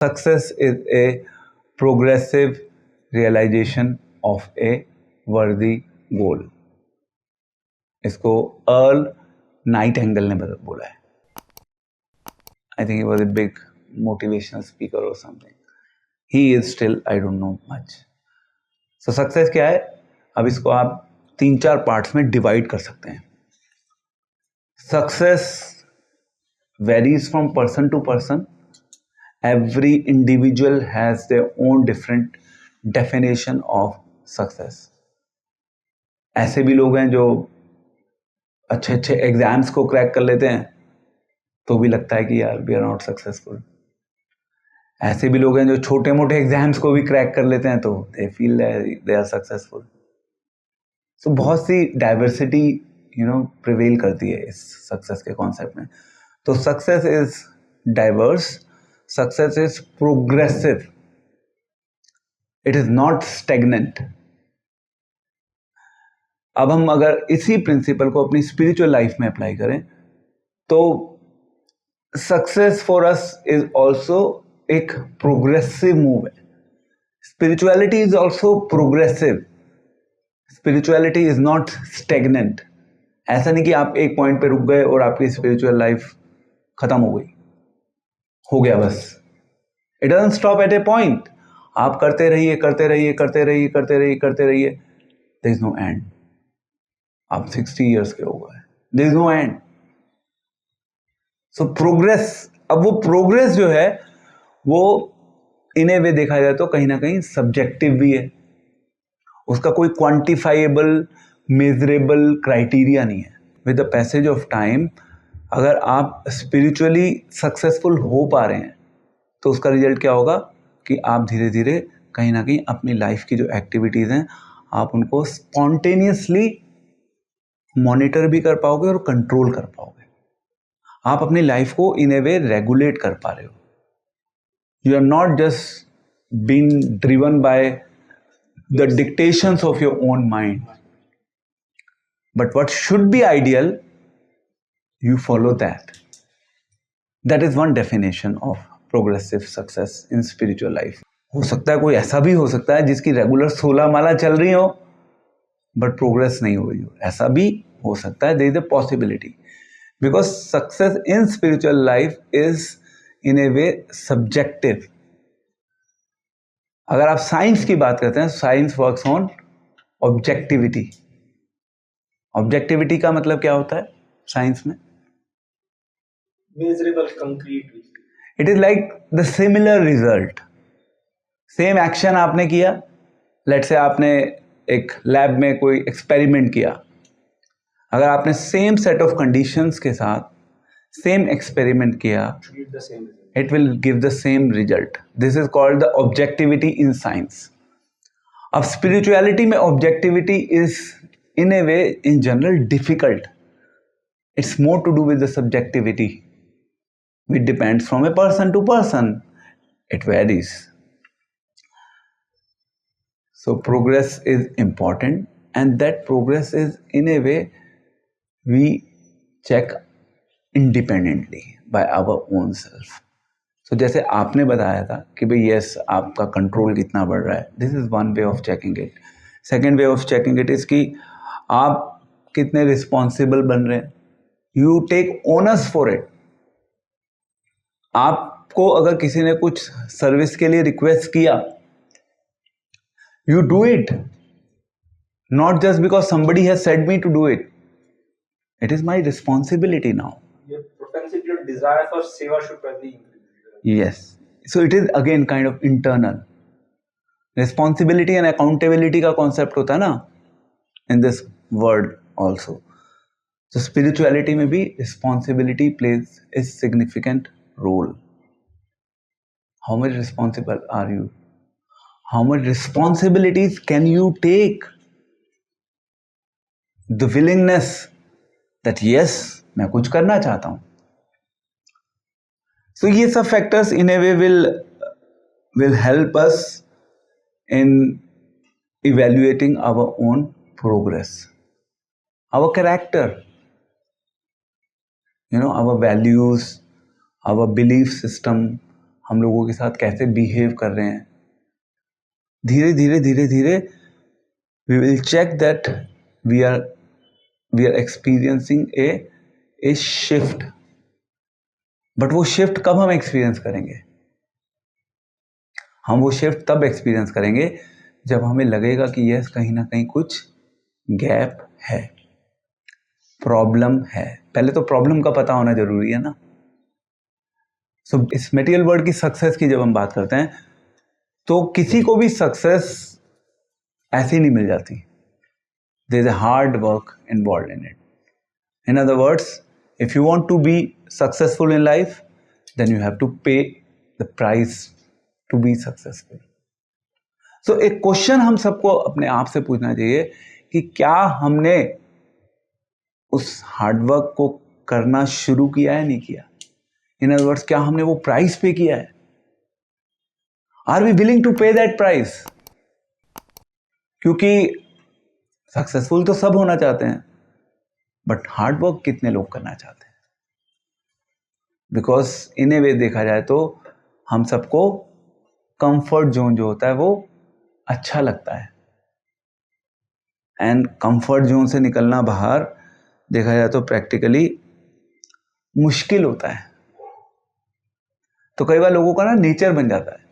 Success is a progressive realization of a worthy goal. इसको earl Nightingale ने बोला है. I think he was a big motivational speaker or something. He is still, I don't know much. So success क्या है? अब इसको आप 3-4 parts में डिवाइड कर सकते हैं. Success varies from person to person. Every individual has their own different definition of success. ऐसे भी लोग हैं जो अच्छे अच्छे एग्जाम्स को क्रैक कर लेते हैं तो भी लगता है कि यार वी आर नॉट सक्सेसफुल. ऐसे भी लोग हैं जो छोटे मोटे एग्जाम्स को भी क्रैक कर लेते हैं तो they feel they are successful. So बहुत सी डाइवर्सिटी प्रिवेल करती है इस सक्सेस के कॉन्सेप्ट में. तो success is diverse. Success is progressive. It is not stagnant. अब हम अगर इसी प्रिंसिपल को अपनी स्पिरिचुअल लाइफ में अप्लाई करें तो success for us is also एक प्रोग्रेसिव मूव है. Spirituality is also progressive. Spirituality is not stagnant. ऐसा नहीं कि आप एक पॉइंट पे रुक गए और आपकी स्पिरिचुअल लाइफ खत्म हो गई, हो गया बस. It doesn't stop at A point. आप करते रहिए करते रहिए करते रहिए करते रहिए करते रहिए. There is no end. आप 60 ईयर्स के हो गए, there is no end. So progress, अब वो प्रोग्रेस जो है वो इन ए वे देखा जाए तो कहीं ना कहीं सब्जेक्टिव भी है. उसका कोई क्वांटिफाइबल मेजरेबल क्राइटेरिया नहीं है. With the passage of time अगर आप स्पिरिचुअली सक्सेसफुल हो पा रहे हैं तो उसका रिजल्ट क्या होगा कि आप धीरे धीरे कहीं ना कहीं अपनी लाइफ की जो एक्टिविटीज़ हैं आप उनको स्पॉन्टेनियसली मॉनिटर भी कर पाओगे और कंट्रोल कर पाओगे. आप अपनी लाइफ को इन ए वे रेगुलेट कर पा रहे हो. You are not just being driven by the dictations of your own mind, but what should be ideal you follow that. That is one definition of progressive success in spiritual life. हो सकता है कोई ऐसा भी हो सकता है जिसकी रेगुलर 16 माला चल रही हो बट प्रोग्रेस नहीं हो रही हो. ऐसा भी हो सकता है. there is a possibility because success in spiritual life is in a way subjective. अगर आप साइंस की बात करते हैं, science works on objectivity. Objectivity का मतलब क्या होता है साइंस में? measurable, concrete. It is like the similar result. Same action आपने किया, लेट से आपने एक लैब में कोई एक्सपेरिमेंट किया. अगर आपने सेम सेट ऑफ कंडीशंस के साथ सेम एक्सपेरिमेंट किया, it will give the same result. This is called the objectivity in science. अब स्पिरिचुअलिटी में objectivity is in a way in general difficult. It's more to do with the subjectivity. It depends from a person to person. It varies. So progress is important, and that progress is in a way we check independently by our own self. So जैसे आपने बताया था कि भाई yes आपका control कितना बढ़ रहा है. This is one way of checking it. Second way of checking it is कि आप कितने रिस्पॉन्सिबल बन रहे हैं. You take onus for it. आपको अगर किसी ने कुछ सर्विस के लिए रिक्वेस्ट किया, you do it not just because somebody has said me to do it. It is my responsibility now. Yes. So it is again kind of internal responsibility and accountability का concept होता है ना in this word also. तो spirituality में भी responsibility plays a significant role. How much responsible are you? How much responsibilities can you take? The willingness that yes, मैं कुछ करना चाहता हूं. So ये सब factors in a way will help us in evaluating our own progress, our character, our values, our belief system, हम लोगों के साथ कैसे बिहेव कर रहे हैं, धीरे धीरे we will check that we are experiencing a shift. But वो शिफ्ट कब हम एक्सपीरियंस करेंगे? हम वो शिफ्ट तब एक्सपीरियंस करेंगे जब हमें लगेगा कि यस, कहीं ना कहीं कुछ गैप है, प्रॉब्लम है। पहले तो प्रॉब्लम का पता होना जरूरी है ना। सो इस मटेरियल वर्ल्ड की सक्सेस की जब हम बात करते हैं तो किसी को भी सक्सेस ऐसी नहीं मिल जाती। There is a hard work involved in it. In other words, if you want to be successful in life, then you have to pay the price to be successful. So एक question हम सबको अपने आप से पूछना चाहिए कि क्या हमने उस हार्डवर्क को करना शुरू किया है, नहीं किया? इन अदर वर्ड्स, क्या हमने वो प्राइस पे किया है? आर वी विलिंग टू पे दैट प्राइस? क्योंकि सक्सेसफुल तो सब होना चाहते हैं, बट हार्डवर्क कितने लोग करना चाहते हैं? बिकॉज इन ए वे देखा जाए तो हम सबको कंफर्ट जोन जो होता है वो अच्छा लगता है, एंड कंफर्ट जोन से निकलना बाहर देखा जाए तो प्रैक्टिकली मुश्किल होता है। तो कई बार लोगों का ना नेचर बन जाता है,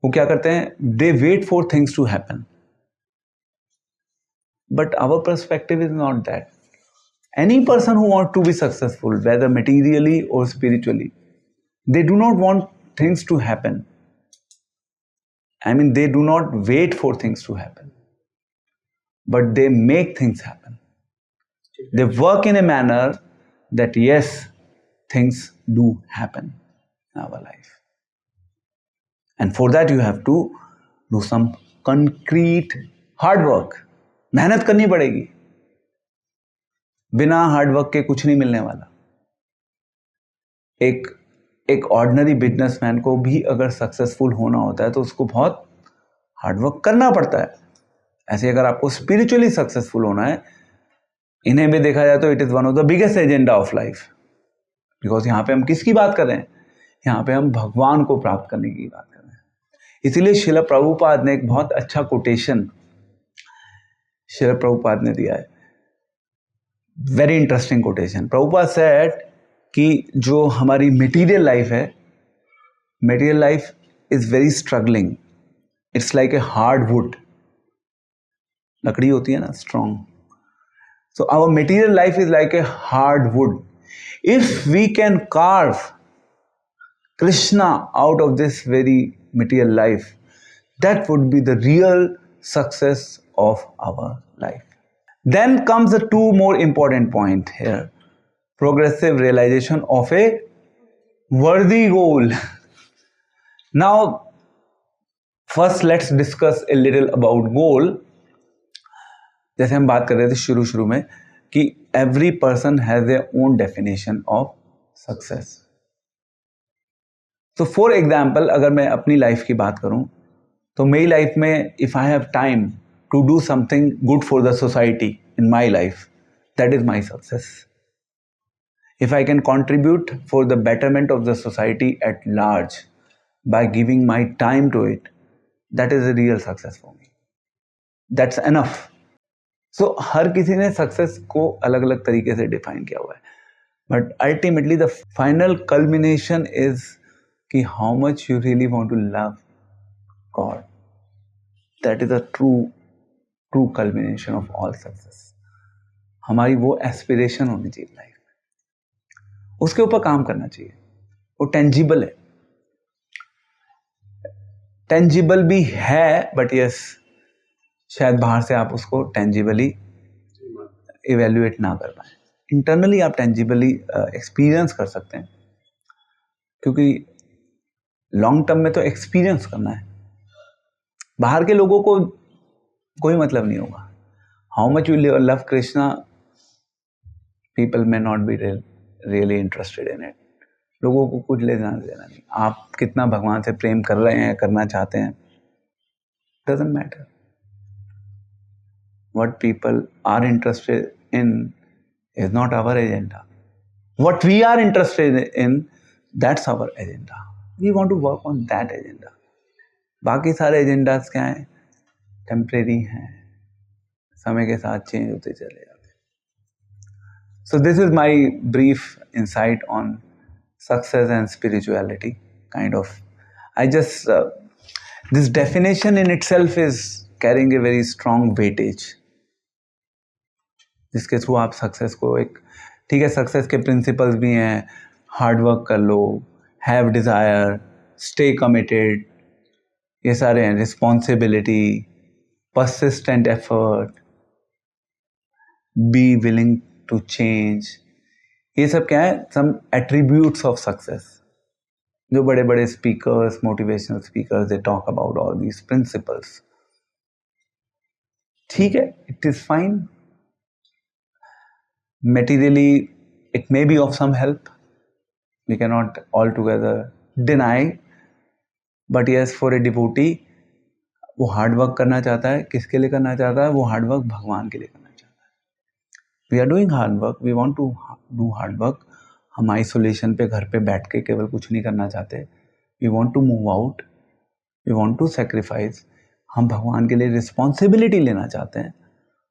वो क्या करते हैं, they wait for things to happen, but our perspective is not that. Any person who wants to be successful, whether materially or spiritually, they do not want things to happen. I mean, they do not wait for things to happen, but they make things happen. They work in a manner that yes, things do happen in our life. And for that you have to do some concrete hard work. मेहनत करनी पड़ेगी, बिना hard work के कुछ नहीं मिलने वाला। एक ऑर्डिनरी बिजनेसमैन को भी अगर सक्सेसफुल होना होता है तो उसको बहुत हार्डवर्क करना पड़ता है। ऐसे अगर आपको स्पिरिचुअली सक्सेसफुल होना है, इन्हें भी देखा जाए तो it is one of the biggest agenda of life. Because यहाँ पे हम किसकी बात कर रहे हैं? यहाँ पे हम भगवान को प्राप्त करने की बात कर रहे हैं। इसीलिए श्रील प्रभुपाद ने एक बहुत अच्छा कोटेशन श्रील प्रभुपाद ने दिया है, very interesting quotation. Prabhupada said कि जो हमारी मटेरियल लाइफ है, material life is very struggling, it's like a hard wood. लकड़ी होती है ना, strong. So our material life is like a hard wood. If we can carve Krishna out of this very material life, that would be the real success of our life. Then comes the two more important point here. Progressive realization of a worthy goal. Now, first let's discuss a little about goal. जैसे हम बात कर रहे थे शुरू में कि every person has their own definition of success. So for example, अगर मैं अपनी लाइफ की बात करूं तो मेरी लाइफ में if I have time to do something good for the society in my life, that is my success. If I can contribute for the betterment of the society at large by giving my time to it, that is a real success for me. That's enough. So हर किसी ने success को अलग अलग तरीके से define किया हुआ है, but ultimately the final culmination is कि how much you really want to love God. That is a true culmination of all success. हमारी वो एस्पिरेशन होनी चाहिए लाइफ में, उसके ऊपर काम करना चाहिए. वो टेंजिबल है, टेंजिबल भी है, बट यस शायद बाहर से आप उसको टेंजिबली इवेल्युएट ना कर पाए. इंटरनली आप टेंजिबली एक्सपीरियंस कर सकते हैं, क्योंकि लॉन्ग टर्म में तो एक्सपीरियंस करना है. बाहर के लोगों को कोई मतलब नहीं होगा. How much you love Krishna, people may not be really interested in it. लोगों को कुछ लेना देना नहीं. आप कितना भगवान से प्रेम कर रहे हैं, करना चाहते हैं, doesn't matter. What people are interested in is not our agenda. What we are interested in, that's our agenda. We want to work on that agenda. बाकी सारे एजेंडाज क्या हैं? टेम्परेरी हैं, समय के साथ चेंज होते चले जाते हैं. So this is my brief insight on success and spirituality. Kind of I just this definition in itself is carrying a very strong weightage, जिसके थ्रू आप सक्सेस को एक, ठीक है, सक्सेस के प्रिंसिपल्स भी हैं, हार्ड वर्क कर लो, हैव डिज़ायर, स्टे कमिटेड, ये सारे हैं, responsibility, persistent effort, be willing to change, ये सब क्या है? Some attributes of success. जो बड़े बड़े speakers, motivational speakers, they talk about all these principles. ठीक है, it is fine. Materially, it may be of some help. We cannot altogether deny. But yes, for a devotee, वो hard work करना चाहता है. किसके लिए करना चाहता है? वो हार्ड वर्क भगवान के लिए करना चाहता है. We are doing hard work, we want to do hard work. हम आइसोलेशन पे घर पे बैठ के केवल कुछ नहीं करना चाहते. We want to move out, we want to sacrifice. हम भगवान के लिए रिस्पॉन्सिबिलिटी लेना चाहते हैं.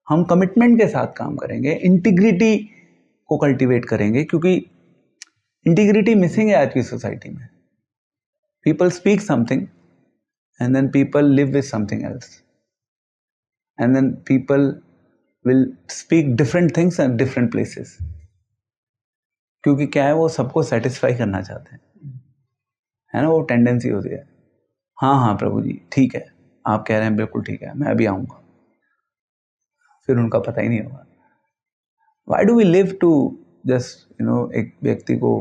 हम कमिटमेंट के साथ काम करेंगे, इंटीग्रिटी को कल्टीवेट करेंगे, क्योंकि इंटीग्रिटी मिसिंग है आज की सोसाइटी में. People speak something and then people live with something else, and then people will speak different things at different places. क्योंकि क्या है, वो सबको सेटिस्फाई करना चाहते हैं, है ना. वो टेंडेंसी होती है. हाँ हाँ प्रभु जी, ठीक है, आप कह रहे हैं, बिल्कुल ठीक है, मैं अभी आऊँगा. फिर उनका पता ही नहीं होगा. Why do we live to just एक व्यक्ति को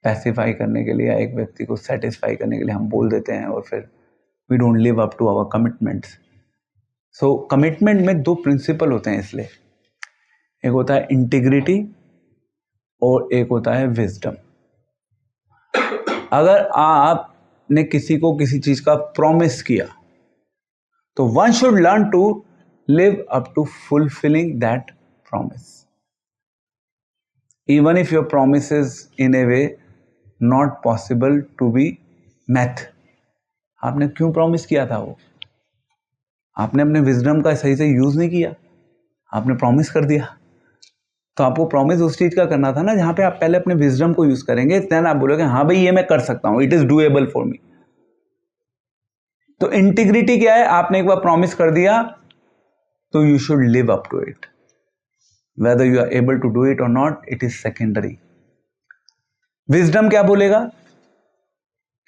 पैसिफाई करने के लिए या एक व्यक्ति को सेटिस्फाई करने के लिए हम बोल देते हैं और फिर we don't live up to our commitments. So commitment में दो प्रिंसिपल होते हैं. इसलिए एक होता है इंटीग्रिटी और एक होता है विजडम. अगर आपने किसी को किसी चीज का प्रॉमिस किया तो one should learn to live up to fulfilling that promise, even if your promise is in a way not possible to be met. आपने क्यों प्रॉमिस किया था? वो आपने अपने विजडम का सही से यूज नहीं किया, आपने प्रॉमिस कर दिया. तो आपको प्रॉमिस उस चीज का करना था ना जहां पे आप पहले अपने विजडम को यूज करेंगे, देन आप बोलोगे हाँ भाई ये मैं कर सकता हूं, it is doable for me. तो इंटीग्रिटी क्या है? आपने एक बार प्रॉमिस कर दिया तो you should live up to it. Whether you are able to do it or not, it is secondary. Wisdom क्या बोलेगा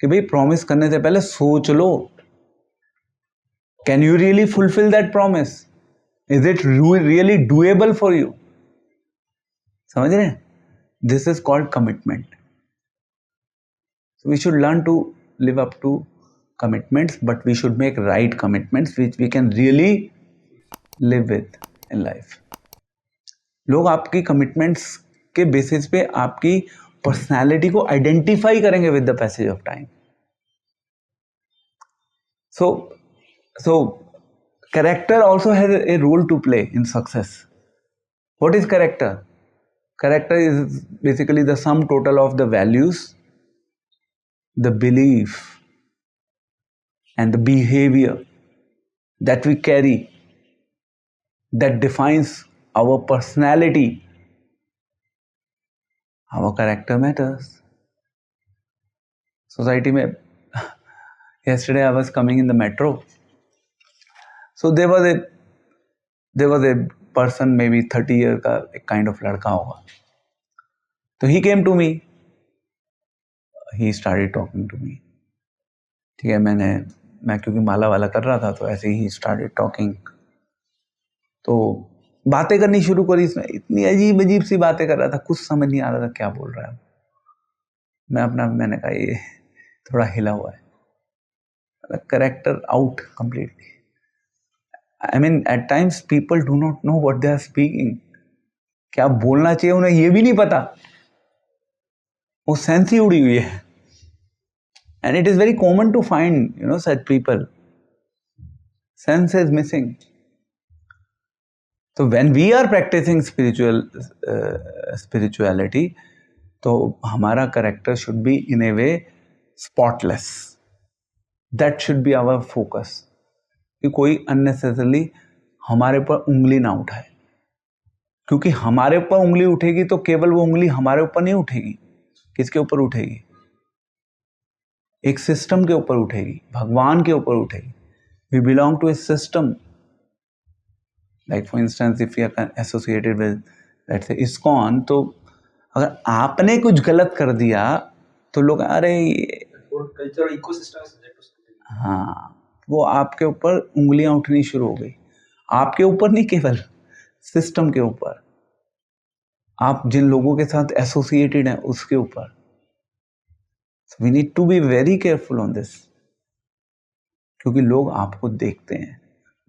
कि भाई प्रॉमिस करने से पहले सोच लो, can you really fulfill that promise? Is it really doable for you? समझ रहे हैं? This is called commitment. So we should learn to live up to commitments, but we should make right commitments which we can really live with in life. लोग आपकी commitments के basis पे आपकी personality को identify करेंगे with the passage of time. So character also has a role to play in success. What is character? Character is basically the sum total of the values, the belief and the behaviour that we carry, that defines our personality. Our character matters. Society में yesterday I was coming in the metro. So there was a person, maybe 30 year का एक kind of लड़का होगा. तो he came to me. He started talking to me. ठीक है, मैं क्योंकि माला वाला कर रहा था तो ऐसे ही started talking. तो बातें करनी शुरू करी. इसमें इतनी अजीब अजीब सी बातें कर रहा था, कुछ समझ नहीं आ रहा था क्या बोल रहा है. मैंने कहा ये थोड़ा हिला हुआ है. Character out completely. I mean at times people do not know what they are speaking. क्या बोलना चाहिए उन्हें ये भी नहीं पता. वो सेंस ही उड़ी हुई है. And it is very common to find such people. Sense is missing. So when we are practicing spirituality, तो हमारा character should be in a way spotless. That should be our focus, कि कोई unnecessarily हमारे ऊपर उंगली ना उठाए, क्योंकि हमारे ऊपर उंगली उठेगी तो केवल वो उंगली हमारे ऊपर नहीं उठेगी. किसके ऊपर उठेगी? एक सिस्टम के ऊपर उठेगी, भगवान के ऊपर उठेगी. We belong to a system. Like for instance if you are associated with let's say ISKCON, तो अगर आपने कुछ गलत कर दिया तो लोग अरे कल्चरल इकोसिस्टम सब्जेक्ट, हाँ, वो आपके ऊपर उंगलियां उठनी शुरू हो गई. आपके ऊपर नहीं, केवल सिस्टम के ऊपर, आप जिन लोगों के साथ एसोसिएटेड हैं उसके ऊपर. We need to be very careful on this, क्योंकि लोग आपको देखते हैं,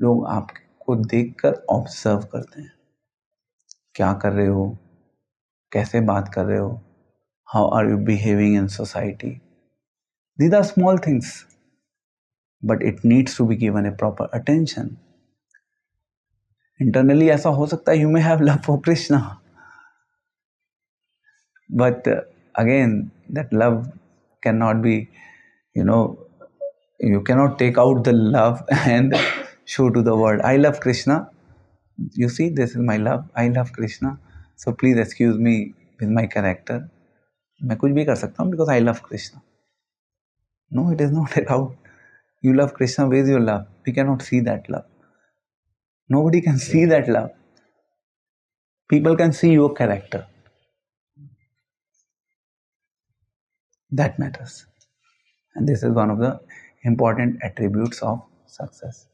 लोग आपको देखकर ऑब्जर्व करते हैं. क्या कर रहे हो, कैसे बात कर रहे हो, how are you behaving in society. These are small things, but it needs to be given a proper attention. Internally ऐसा हो सकता है you may have love for Krishna, but again that love can not be, you cannot take out the love and show to the world, I love Krishna, you see, this is my love, I love Krishna, so please excuse me with my character. मैं कुछ भी कर सकता हूँ because I love Krishna. No, it is not allowed. You love Krishna, where is your love? We cannot see that love. Nobody can see that love. People can see your character. That matters. And this is one of the important attributes of success.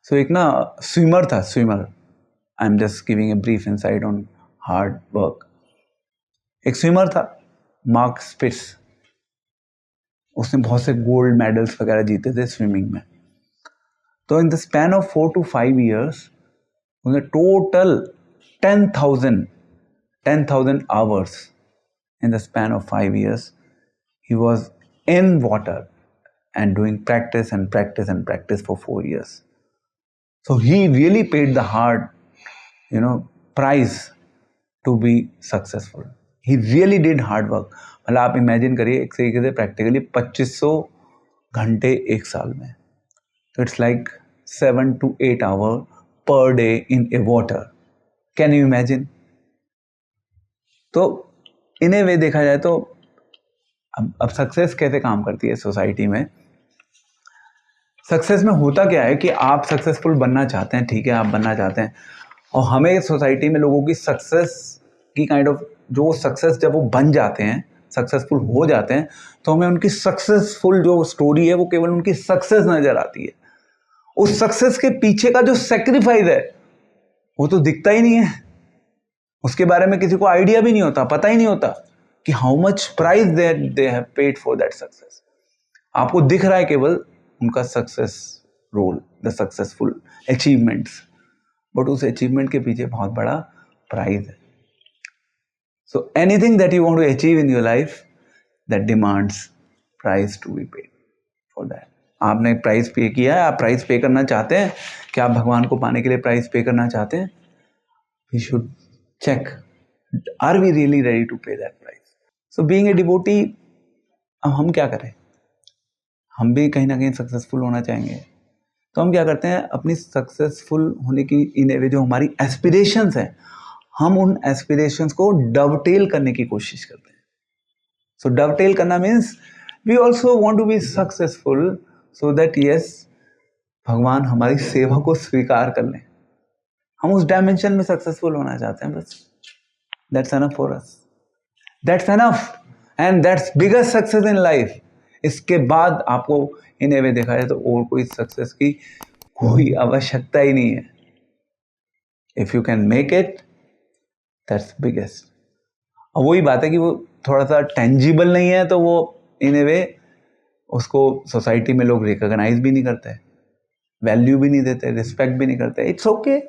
So एक ना swimmer था, swimmer, I am just giving a brief insight on hard work. एक swimmer था, mark स्पिट्स. उसने बहुत से gold medals वगैरह जीते थे स्विमिंग में. तो in the span of 4 to 5 years उसने total 10,000 hours in the span of 5 years he was in water and doing practice and practice and practice for 4 years. So he really paid the hard, price to be successful. He really did hard work. मतलब आप imagine करिए, एक तरीके से practically 2500 घंटे एक साल में. तो it's like 7 to 8 hours per day in a water. Can you imagine? तो इन ए वे देखा जाए तो अब सक्सेस कैसे काम करती है सोसाइटी में. सक्सेस में होता क्या है कि आप सक्सेसफुल बनना चाहते हैं, ठीक है, आप बनना चाहते हैं, और हमें सोसाइटी में लोगों की सक्सेस की काइंड ऑफ, जो सक्सेस जब वो बन जाते हैं, सक्सेसफुल हो जाते हैं, तो हमें उनकी सक्सेसफुल जो स्टोरी है वो केवल उनकी सक्सेस नजर आती है. उस सक्सेस के पीछे का जो सेक्रीफाइस है वो तो दिखता ही नहीं है. उसके बारे में किसी को आइडिया भी नहीं होता, पता ही नहीं होता कि how much price they have paid for that success. आपको दिख रहा है केवल उनका success role, the successful achievements, but उस अचीवमेंट के पीछे बहुत बड़ा प्राइस है. So anything that you want to achieve in your life, that demands price to be paid for that. आपने प्राइस पे किया है, आप प्राइस पे करना चाहते हैं, क्या आप भगवान को पाने के लिए प्राइस पे करना चाहते हैं? We should check, are we really ready to pay that price? So being a devotee, अब हम क्या करें? हम भी कहीं ना कहीं सक्सेसफुल होना चाहेंगे, तो हम क्या करते हैं, अपनी सक्सेसफुल होने की इन ए वे जो हमारी एस्पिरेशंस हैं, हम उन एस्पिरेशंस को डवटेल करने की कोशिश करते हैं. सो डवटेल करना means we also want to be successful so that yes, भगवान हमारी सेवा को स्वीकार कर लें. हम उस डायमेंशन में सक्सेसफुल होना चाहते हैं, बस. That's enough for us, that's enough, and that's biggest success in life. इसके बाद आपको इन ए वे देखा जाए तो और कोई सक्सेस की कोई आवश्यकता ही नहीं है. If you can make it, that's biggest. और वही बात है कि वो थोड़ा सा टेंजिबल नहीं है, तो वो इन ए वे उसको सोसाइटी में लोग रिकॉग्नाइज भी नहीं करते, वैल्यू भी नहीं देते, रिस्पेक्ट भी नहीं करते. It's okay,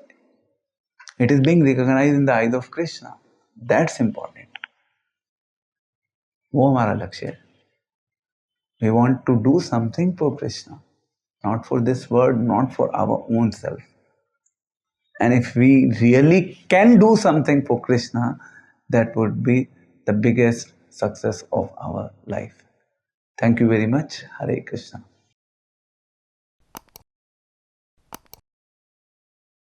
it is being recognized in the eyes of Krishna. That's important. वो हमारा लक्ष्य है. We want to do something for Krishna, not for this world, not for our own self. And if we really can do something for Krishna, that would be the biggest success of our life. Thank you very much. Hare Krishna.